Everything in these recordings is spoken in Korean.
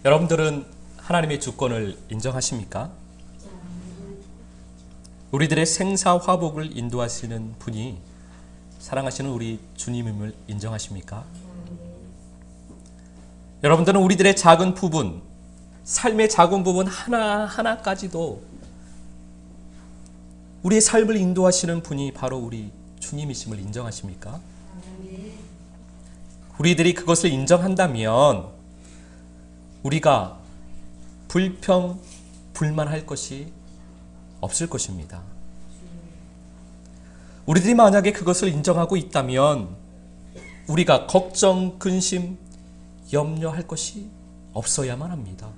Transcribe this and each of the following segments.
여러분들은 하나님의 주권을 인정하십니까? 우리들의 생사화복을 인도하시는 분이 사랑하시는 우리 주님임을 인정하십니까? 여러분들은 우리들의 작은 부분, 삶의 작은 부분 하나하나까지도 우리의 삶을 인도하시는 분이 바로 우리 주님이심을 인정하십니까? 우리들이 그것을 인정한다면 우리가 불평, 불만할 것이 없을 것입니다. 우리들이 만약에 그것을 인정하고 있다면 우리가 걱정, 근심, 염려할 것이 없어야만 합니다.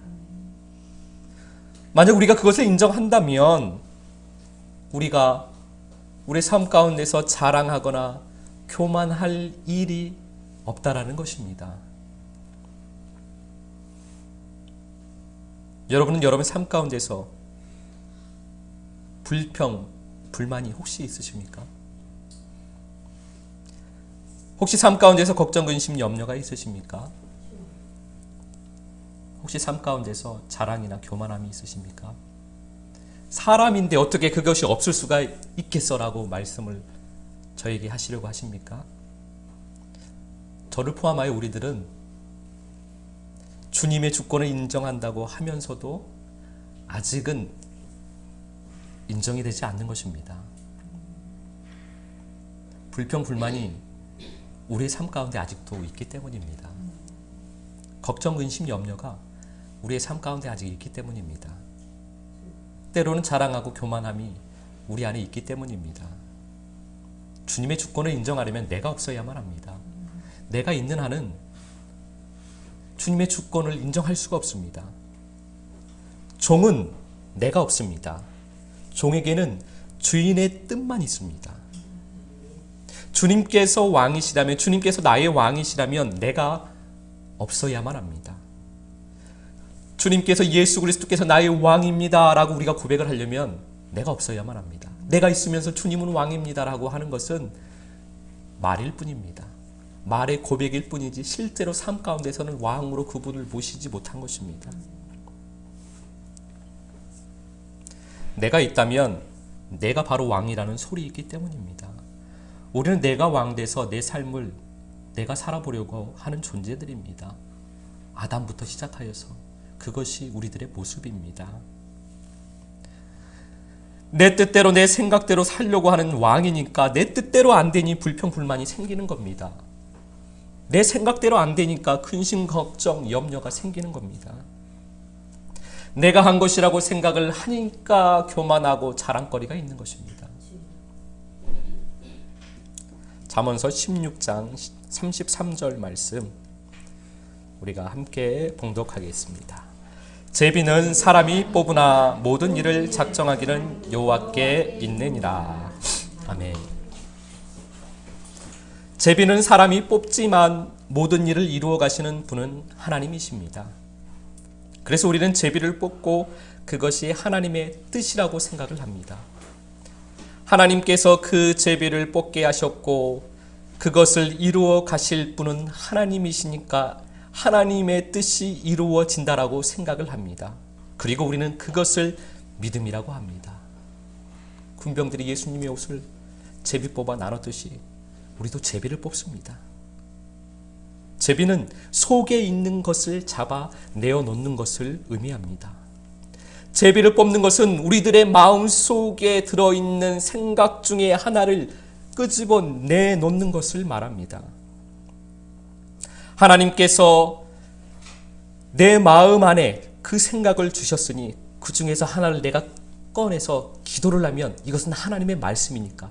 만약 우리가 그것을 인정한다면 우리가 우리 삶 가운데서 자랑하거나 교만할 일이 없다라는 것입니다. 여러분은 여러분의 삶 가운데서 불평, 불만이 혹시 있으십니까? 혹시 삶 가운데서 걱정, 근심, 염려가 있으십니까? 혹시 삶 가운데서 자랑이나 교만함이 있으십니까? 사람인데 어떻게 그것이 없을 수가 있겠어라고 말씀을 저에게 하시려고 하십니까? 저를 포함하여 우리들은 주님의 주권을 인정한다고 하면서도 아직은 인정이 되지 않는 것입니다. 불평, 불만이 우리의 삶 가운데 아직도 있기 때문입니다. 걱정, 근심, 염려가 우리의 삶 가운데 아직 있기 때문입니다. 때로는 자랑하고 교만함이 우리 안에 있기 때문입니다. 주님의 주권을 인정하려면 내가 없어야만 합니다. 내가 있는 한은 주님의 주권을 인정할 수가 없습니다. 종은 내가 없습니다. 종에게는 주인의 뜻만 있습니다. 주님께서 왕이시라면, 주님께서 나의 왕이시라면 내가 없어야만 합니다. 주님께서, 예수 그리스도께서 나의 왕입니다 라고 우리가 고백을 하려면 내가 없어야만 합니다. 내가 있으면서 주님은 왕입니다 라고 하는 것은 말일 뿐입니다. 말의 고백일 뿐이지 실제로 삶 가운데서는 왕으로 그분을 모시지 못한 것입니다. 내가 있다면 내가 바로 왕이라는 소리이기 때문입니다. 우리는 내가 왕 돼서 내 삶을 내가 살아보려고 하는 존재들입니다. 아담부터 시작하여서 그것이 우리들의 모습입니다. 내 뜻대로 내 생각대로 살려고 하는 왕이니까 내 뜻대로 안 되니 불평, 불만이 생기는 겁니다. 내 생각대로 안 되니까 근심, 걱정, 염려가 생기는 겁니다. 내가 한 것이라고 생각을 하니까 교만하고 자랑거리가 있는 것입니다. 잠언서 16장 33절 말씀 우리가 함께 봉독하겠습니다. 제비는 사람이 뽑으나 모든 일을 작정하기는 여호와께 있느니라. 아멘. 제비는 사람이 뽑지만 모든 일을 이루어 가시는 분은 하나님이십니다. 그래서 우리는 제비를 뽑고 그것이 하나님의 뜻이라고 생각을 합니다. 하나님께서 그 제비를 뽑게 하셨고 그것을 이루어 가실 분은 하나님이시니까 하나님의 뜻이 이루어진다라고 생각을 합니다. 그리고 우리는 그것을 믿음이라고 합니다. 군병들이 예수님의 옷을 제비 뽑아 나눴듯이 우리도 제비를 뽑습니다. 제비는 속에 있는 것을 잡아 내어놓는 것을 의미합니다. 제비를 뽑는 것은 우리들의 마음 속에 들어있는 생각 중에 하나를 끄집어 내놓는 것을 말합니다. 하나님께서 내 마음 안에 그 생각을 주셨으니 그 중에서 하나를 내가 꺼내서 기도를 하면 이것은 하나님의 말씀이니까,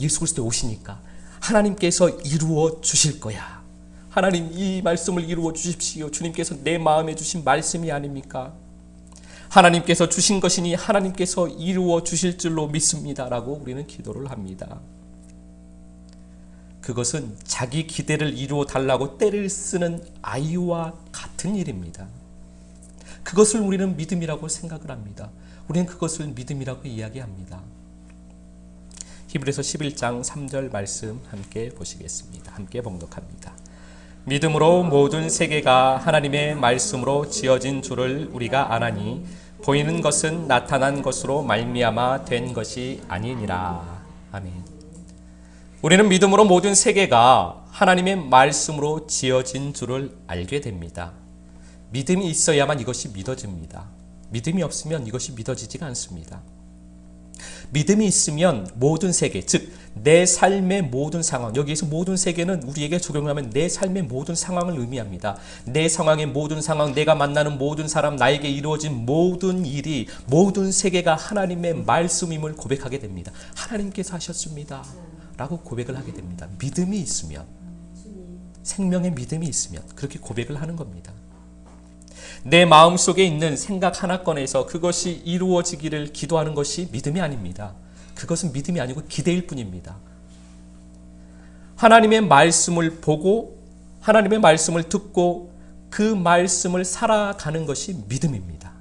예수 그리스도의 옷이니까 하나님께서 이루어 주실 거야. 하나님, 이 말씀을 이루어 주십시오. 주님께서 내 마음에 주신 말씀이 아닙니까? 하나님께서 주신 것이니 하나님께서 이루어 주실 줄로 믿습니다 라고 우리는 기도를 합니다. 그것은 자기 기대를 이루어 달라고 떼를 쓰는 아이와 같은 일입니다. 그것을 우리는 믿음이라고 생각을 합니다. 우리는 그것을 믿음이라고 이야기합니다. 히브리서 11장 3절 말씀 함께 보시겠습니다. 함께 봉독합니다. 믿음으로 모든 세계가 하나님의 말씀으로 지어진 줄을 우리가 아나니 보이는 것은 나타난 것으로 말미암아 된 것이 아니니라. 아멘. 우리는 믿음으로 모든 세계가 하나님의 말씀으로 지어진 줄을 알게 됩니다. 믿음이 있어야만 이것이 믿어집니다. 믿음이 없으면 이것이 믿어지지가 않습니다. 믿음이 있으면 모든 세계, 즉 내 삶의 모든 상황, 여기에서 모든 세계는 우리에게 적용하면 내 삶의 모든 상황을 의미합니다. 내 상황의 모든 상황, 내가 만나는 모든 사람, 나에게 이루어진 모든 일이, 모든 세계가 하나님의 말씀임을 고백하게 됩니다. 하나님께서 하셨습니다 라고 고백을 하게 됩니다. 믿음이 있으면, 생명의 믿음이 있으면 그렇게 고백을 하는 겁니다. 내 마음속에 있는 생각 하나권에서 그것이 이루어지기를 기도하는 것이 믿음이 아닙니다. 그것은 믿음이 아니고 기대일 뿐입니다. 하나님의 말씀을 보고 하나님의 말씀을 듣고 그 말씀을 살아가는 것이 믿음입니다.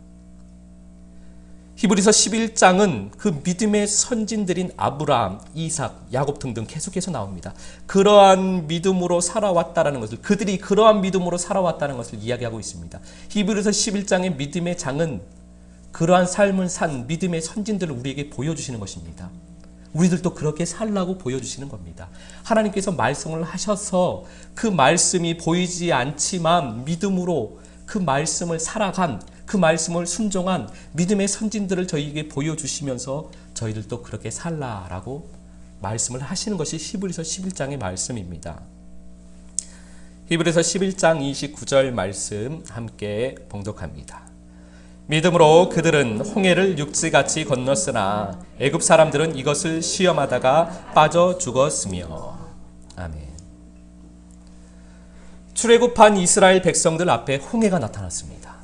히브리서 11장은 그 믿음의 선진들인 아브라함, 이삭, 야곱 등등 계속해서 나옵니다. 그러한 믿음으로 살아왔다는 것을, 그들이 그러한 믿음으로 살아왔다는 것을 이야기하고 있습니다. 히브리서 11장의 믿음의 장은 그러한 삶을 산 믿음의 선진들을 우리에게 보여주시는 것입니다. 우리들도 그렇게 살라고 보여주시는 겁니다. 하나님께서 말씀을 하셔서 그 말씀이 보이지 않지만 믿음으로 그 말씀을 살아간, 그 말씀을 순종한 믿음의 선진들을 저희에게 보여주시면서 저희들도 그렇게 살라라고 말씀을 하시는 것이 히브리서 11장의 말씀입니다. 히브리서 11장 29절 말씀 함께 봉독합니다. 믿음으로 그들은 홍해를 육지같이 건넜으나 애굽 사람들은 이것을 시험하다가 빠져 죽었으며. 아멘. 출애굽한 이스라엘 백성들 앞에 홍해가 나타났습니다.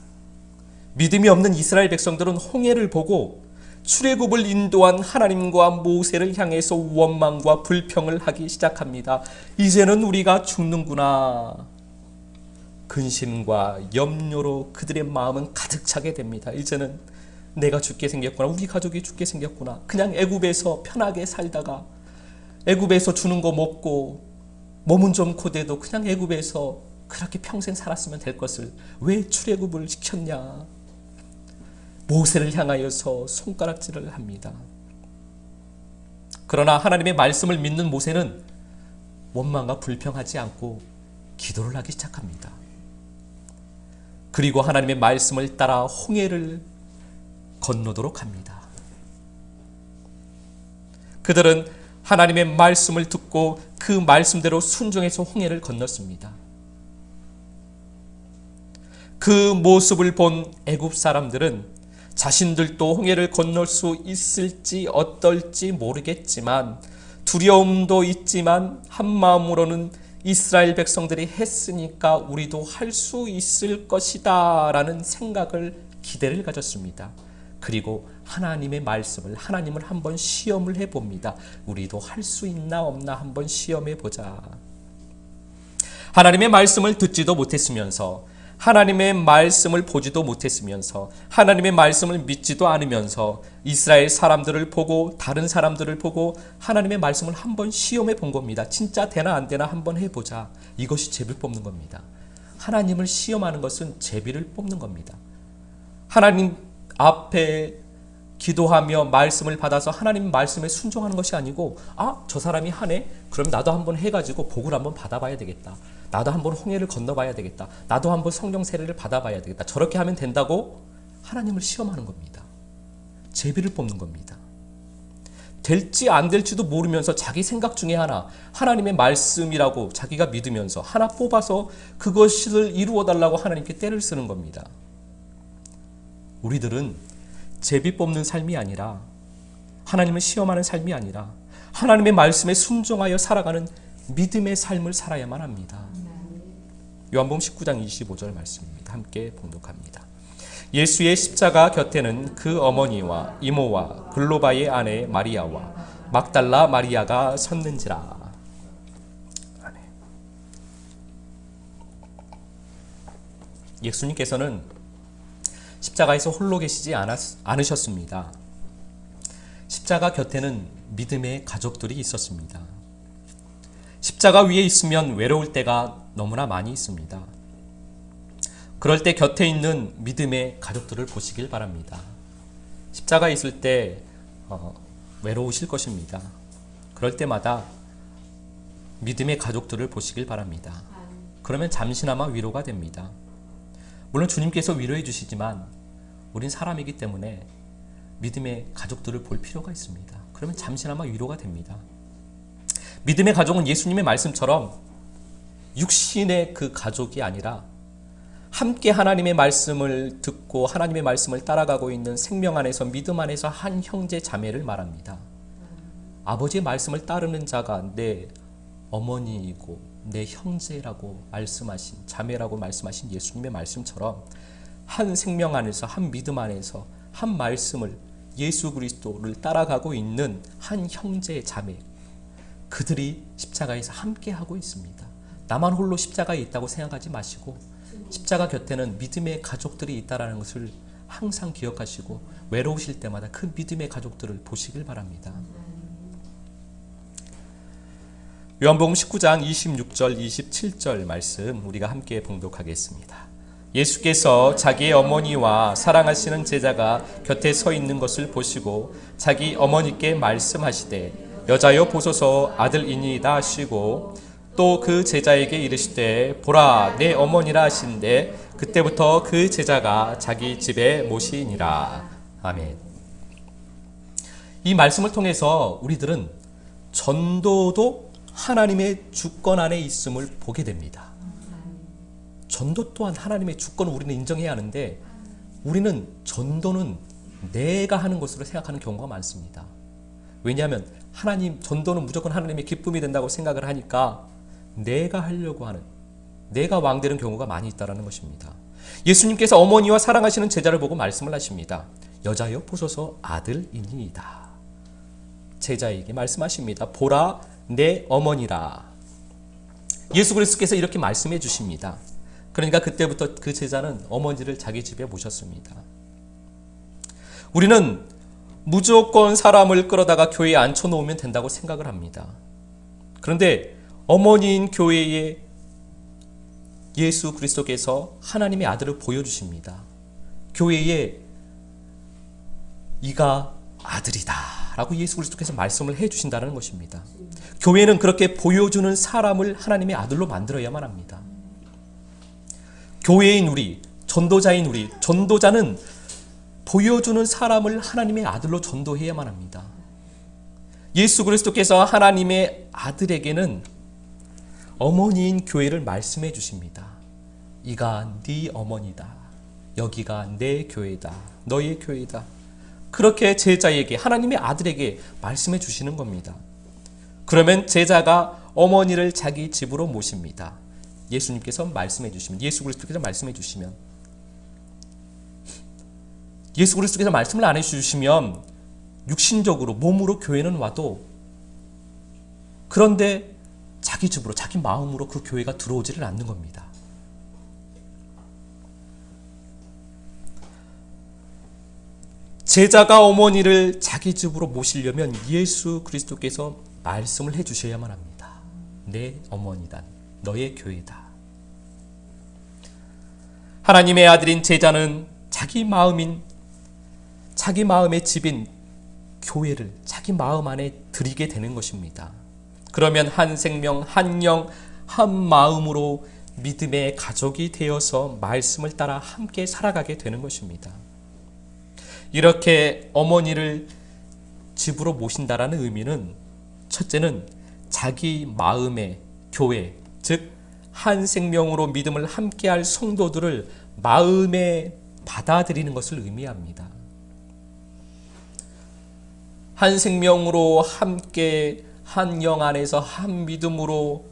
믿음이 없는 이스라엘 백성들은 홍해를 보고 출애굽을 인도한 하나님과 모세를 향해서 원망과 불평을 하기 시작합니다. 이제는 우리가 죽는구나. 근심과 염려로 그들의 마음은 가득 차게 됩니다. 이제는 내가 죽게 생겼구나. 우리 가족이 죽게 생겼구나. 그냥 애굽에서 편하게 살다가 애굽에서 주는 거 먹고 몸은 좀 고돼도 그냥 애굽에서 그렇게 평생 살았으면 될 것을 왜 출애굽을 시켰냐. 모세를 향하여서 손가락질을 합니다. 그러나 하나님의 말씀을 믿는 모세는 원망과 불평하지 않고 기도를 하기 시작합니다. 그리고 하나님의 말씀을 따라 홍해를 건너도록 합니다. 그들은 하나님의 말씀을 듣고 그 말씀대로 순종해서 홍해를 건넜습니다. 그 모습을 본 애굽 사람들은 자신들도 홍해를 건널 수 있을지 어떨지 모르겠지만 두려움도 있지만 한마음으로는 이스라엘 백성들이 했으니까 우리도 할 수 있을 것이다 라는 생각을, 기대를 가졌습니다. 그리고 하나님의 말씀을, 하나님을 한번 시험을 해봅니다. 우리도 할 수 있나 없나 한번 시험해보자. 하나님의 말씀을 듣지도 못했으면서, 하나님의 말씀을 보지도 못했으면서, 하나님의 말씀을 믿지도 않으면서 이스라엘 사람들을 보고 다른 사람들을 보고 하나님의 말씀을 한번 시험해 본 겁니다. 진짜 되나 안 되나 한번 해보자. 이것이 제비를 뽑는 겁니다. 하나님을 시험하는 것은 제비를 뽑는 겁니다. 하나님 앞에 기도하며 말씀을 받아서 하나님 말씀에 순종하는 것이 아니고, 아, 저 사람이 하네? 그럼 나도 한번 해가지고 복을 한번 받아봐야 되겠다. 나도 한번 홍해를 건너봐야 되겠다. 나도 한번 성령 세례를 받아봐야 되겠다. 저렇게 하면 된다고 하나님을 시험하는 겁니다. 제비를 뽑는 겁니다. 될지 안 될지도 모르면서 자기 생각 중에 하나, 하나님의 말씀이라고 자기가 믿으면서 하나 뽑아서 그것을 이루어달라고 하나님께 때를 쓰는 겁니다. 우리들은 제비 뽑는 삶이 아니라, 하나님을 시험하는 삶이 아니라 하나님의 말씀에 순종하여 살아가는 믿음의 삶을 살아야만 합니다. 요한복음 19장 25절 말씀입니다. 함께 봉독합니다. 예수의 십자가 곁에는 그 어머니와 이모와 글로바의 아내 마리아와 막달라 마리아가 섰는지라. 아멘. 예수님께서는 십자가에서 홀로 계시지 않으셨습니다. 십자가 곁에는 믿음의 가족들이 있었습니다. 십자가 위에 있으면 외로울 때가 너무나 많이 있습니다. 그럴 때 곁에 있는 믿음의 가족들을 보시길 바랍니다. 십자가에 있을 때 외로우실 것입니다. 그럴 때마다 믿음의 가족들을 보시길 바랍니다. 그러면 잠시나마 위로가 됩니다. 물론 주님께서 위로해 주시지만 우린 사람이기 때문에 믿음의 가족들을 볼 필요가 있습니다. 그러면 잠시나마 위로가 됩니다. 믿음의 가족은 예수님의 말씀처럼 육신의 그 가족이 아니라 함께 하나님의 말씀을 듣고 하나님의 말씀을 따라가고 있는 생명 안에서 믿음 안에서 한 형제 자매를 말합니다. 아버지의 말씀을 따르는 자가 내 어머니이고 내 형제라고 말씀하신, 자매라고 말씀하신 예수님의 말씀처럼 한 생명 안에서, 한 믿음 안에서 한 말씀을, 예수 그리스도를 따라가고 있는 한 형제 자매, 그들이 십자가에서 함께 하고 있습니다. 나만 홀로 십자가에 있다고 생각하지 마시고 십자가 곁에는 믿음의 가족들이 있다는 것을 항상 기억하시고 외로우실 때마다 그 믿음의 가족들을 보시길 바랍니다. 요한복음 19장 26절 27절 말씀 우리가 함께 봉독하겠습니다. 예수께서 자기의 어머니와 사랑하시는 제자가 곁에 서 있는 것을 보시고 자기 어머니께 말씀하시되 여자여 보소서 아들이니이다 하시고 또 그 제자에게 이르시되 보라 내 어머니라 하신대 그때부터 그 제자가 자기 집에 모시니라. 아멘. 이 말씀을 통해서 우리들은 전도도 하나님의 주권 안에 있음을 보게 됩니다. 전도 또한 하나님의 주권을 우리는 인정해야 하는데 우리는 전도는 내가 하는 것으로 생각하는 경우가 많습니다. 왜냐하면 전도는 무조건 하나님의 기쁨이 된다고 생각을 하니까 내가 하려고 하는, 내가 왕되는 경우가 많이 있다는 것입니다. 예수님께서 어머니와 사랑하시는 제자를 보고 말씀을 하십니다. 여자여 보소서 아들이니이다. 제자에게 말씀하십니다. 보라 내 어머니라. 예수 그리스도께서 이렇게 말씀해 주십니다. 그러니까 그때부터 그 제자는 어머니를 자기 집에 모셨습니다. 우리는 무조건 사람을 끌어다가 교회에 앉혀놓으면 된다고 생각을 합니다. 그런데 어머니인 교회에 예수 그리스도께서 하나님의 아들을 보여주십니다. 교회에 이가 아들이다 라고 예수 그리스도께서 말씀을 해주신다는 것입니다. 교회는 그렇게 보여주는 사람을 하나님의 아들로 만들어야만 합니다. 교회인 우리, 전도자인 우리, 전도자는 보여주는 사람을 하나님의 아들로 전도해야만 합니다. 예수 그리스도께서 하나님의 아들에게는 어머니인 교회를 말씀해 주십니다. 이가 네 어머니다. 여기가 내 교회다. 너의 교회다. 그렇게 제자에게, 하나님의 아들에게 말씀해 주시는 겁니다. 그러면 제자가 어머니를 자기 집으로 모십니다. 예수님께서 말씀해 주시면, 예수 그리스도께서 말씀해 주시면, 예수 그리스도께서 말씀을 안 해주시면 육신적으로 몸으로 교회는 와도 그런데 자기 집으로, 자기 마음으로 그 교회가 들어오지를 않는 겁니다. 제자가 어머니를 자기 집으로 모시려면 예수 그리스도께서 말씀을 해주셔야만 합니다. 내 어머니다. 너의 교회다. 하나님의 아들인 제자는 자기 마음의 집인 교회를 자기 마음 안에 드리게 되는 것입니다. 그러면 한 생명, 한 영, 한 마음으로 믿음의 가족이 되어서 말씀을 따라 함께 살아가게 되는 것입니다. 이렇게 어머니를 집으로 모신다라는 의미는 첫째는 자기 마음의 교회, 즉 한 생명으로 믿음을 함께할 성도들을 마음에 받아들이는 것을 의미합니다. 한 생명으로 함께 한 영 안에서 한 믿음으로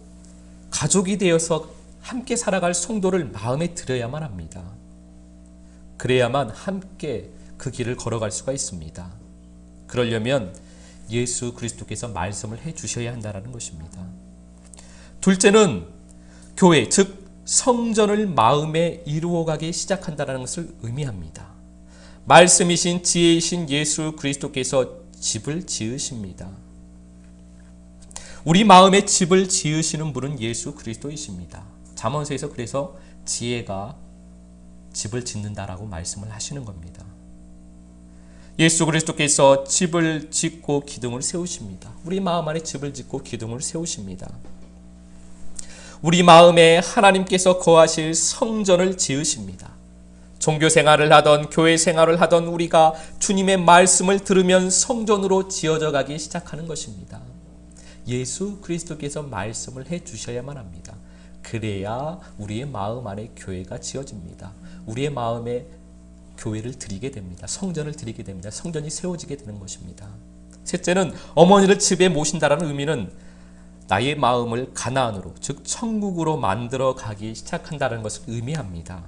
가족이 되어서 함께 살아갈 성도를 마음에 들여야만 합니다. 그래야만 함께 그 길을 걸어갈 수가 있습니다. 그러려면 예수 그리스도께서 말씀을 해 주셔야 한다는 것입니다. 둘째는 교회, 즉 성전을 마음에 이루어가기 시작한다는 것을 의미합니다. 말씀이신 지혜이신 예수 그리스도께서 집을 지으십니다. 우리 마음에 집을 지으시는 분은 예수 그리스도이십니다. 잠언서에서 그래서 지혜가 집을 짓는다라고 말씀을 하시는 겁니다. 예수 그리스도께서 집을 짓고 기둥을 세우십니다. 우리 마음 안에 집을 짓고 기둥을 세우십니다. 우리 마음에 하나님께서 거하실 성전을 지으십니다. 종교 생활을 하던 교회 생활을 하던 우리가 주님의 말씀을 들으면 성전으로 지어져 가기 시작하는 것입니다. 예수 그리스도께서 말씀을 해 주셔야만 합니다. 그래야 우리의 마음 안에 교회가 지어집니다. 우리의 마음에 교회를 드리게 됩니다. 성전을 드리게 됩니다. 성전이 세워지게 되는 것입니다. 셋째는 어머니를 집에 모신다라는 의미는 나의 마음을 가나안으로, 즉 천국으로 만들어 가기 시작한다는 것을 의미합니다.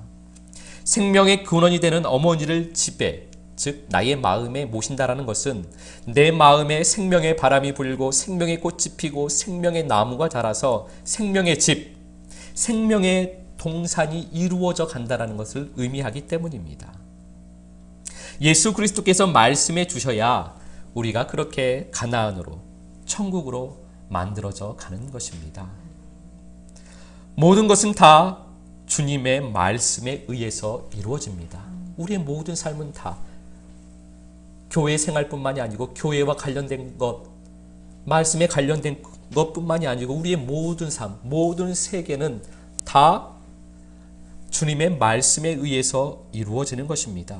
생명의 근원이 되는 어머니를 집에, 즉 나의 마음에 모신다라는 것은 내 마음에 생명의 바람이 불고 생명의 꽃이 피고 생명의 나무가 자라서 생명의 집, 생명의 동산이 이루어져 간다는 것을 의미하기 때문입니다. 예수 그리스도께서 말씀해 주셔야 우리가 그렇게 가나안으로, 천국으로 만들어져 가는 것입니다. 모든 것은 다 주님의 말씀에 의해서 이루어집니다. 우리의 모든 삶은 다 교회 생활뿐만이 아니고 교회와 관련된 것, 말씀에 관련된 것뿐만이 아니고 우리의 모든 삶, 모든 세계는 다 주님의 말씀에 의해서 이루어지는 것입니다.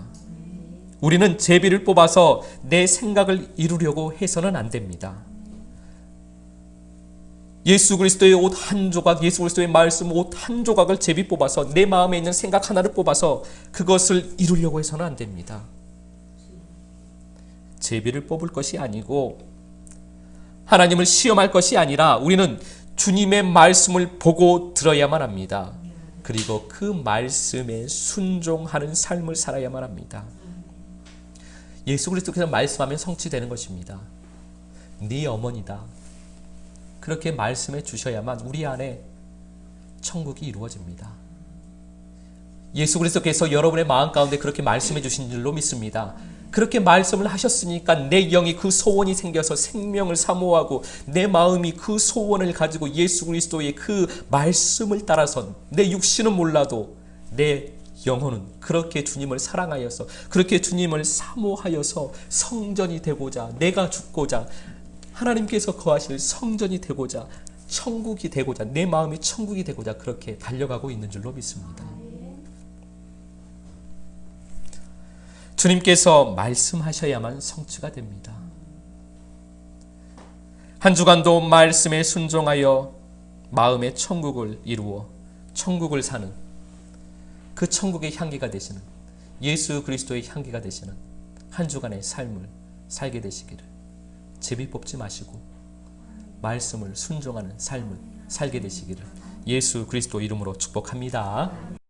우리는 제비를 뽑아서 내 생각을 이루려고 해서는 안 됩니다. 예수 그리스도의 옷 한 조각, 예수 그리스도의 말씀 옷 한 조각을 제비 뽑아서 내 마음에 있는 생각 하나를 뽑아서 그것을 이루려고 해서는 안 됩니다. 제비를 뽑을 것이 아니고 하나님을 시험할 것이 아니라 우리는 주님의 말씀을 보고 들어야만 합니다. 그리고 그 말씀에 순종하는 삶을 살아야만 합니다. 예수 그리스도께서 말씀하면 성취되는 것입니다. 네 어머니다. 그렇게 말씀해 주셔야만 우리 안에 천국이 이루어집니다. 예수 그리스도께서 여러분의 마음 가운데 그렇게 말씀해 주신 줄로 믿습니다. 그렇게 말씀을 하셨으니까 내 영이 그 소원이 생겨서 생명을 사모하고 내 마음이 그 소원을 가지고 예수 그리스도의 그 말씀을 따라서 내 육신은 몰라도 내 영혼은 그렇게 주님을 사랑하여서 그렇게 주님을 사모하여서 성전이 되고자, 내가 죽고자, 하나님께서 거하실 성전이 되고자, 천국이 되고자, 내 마음이 천국이 되고자 그렇게 달려가고 있는 줄로 믿습니다. 주님께서 말씀하셔야만 성취가 됩니다. 한 주간도 말씀에 순종하여 마음의 천국을 이루어 천국을 사는 그 천국의 향기가 되시는 예수 그리스도의 향기가 되시는 한 주간의 삶을 살게 되시기를, 제비 뽑지 마시고 말씀을 순종하는 삶을 살게 되시기를 예수 그리스도 이름으로 축복합니다.